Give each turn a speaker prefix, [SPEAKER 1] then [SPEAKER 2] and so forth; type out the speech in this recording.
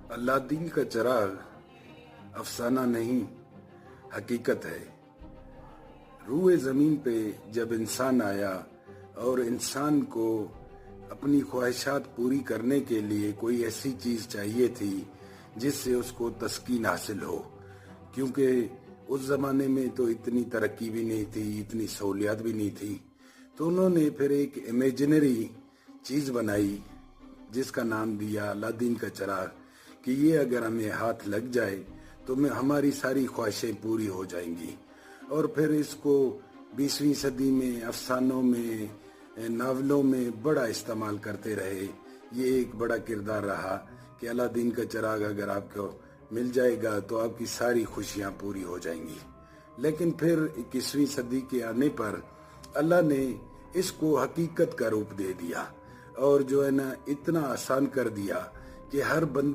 [SPEAKER 1] Aladdin का चिराग अफसाना नहीं, हकीकत है। रूए ज़मीन पे जब इंसान आया और इंसान को अपनी ख्वाहिशात पूरी करने के लिए कोई ऐसी चीज़ चाहिए थी जिससे उसको तस्कीन हासिल हो, क्योंकि उस ज़माने में तो इतनी तरक्की भी नहीं थी, इतनी सहूलियात भी नहीं थी। तो उन्होंने फिर एक इमेजिनरी चीज़ बनाई जिसका नाम दिया अलादीन का चिराग, कि ये अगर हमें हाथ लग जाए तो हमारी सारी ख्वाहिशें पूरी हो जाएंगी। और फिर इसको 20वीं सदी में अफसानों में, नावलों में बड़ा इस्तेमाल करते रहे। ये एक बड़ा किरदार रहा कि अलादीन का चिराग अगर आपको मिल जाएगा तो आपकी सारी खुशियां पूरी हो जाएंगी। लेकिन फिर 21वीं सदी के आने पर अल्लाह ने इसको हकीकत का रूप दे दिया और जो है ना इतना आसान कर दिया कि हर बंदे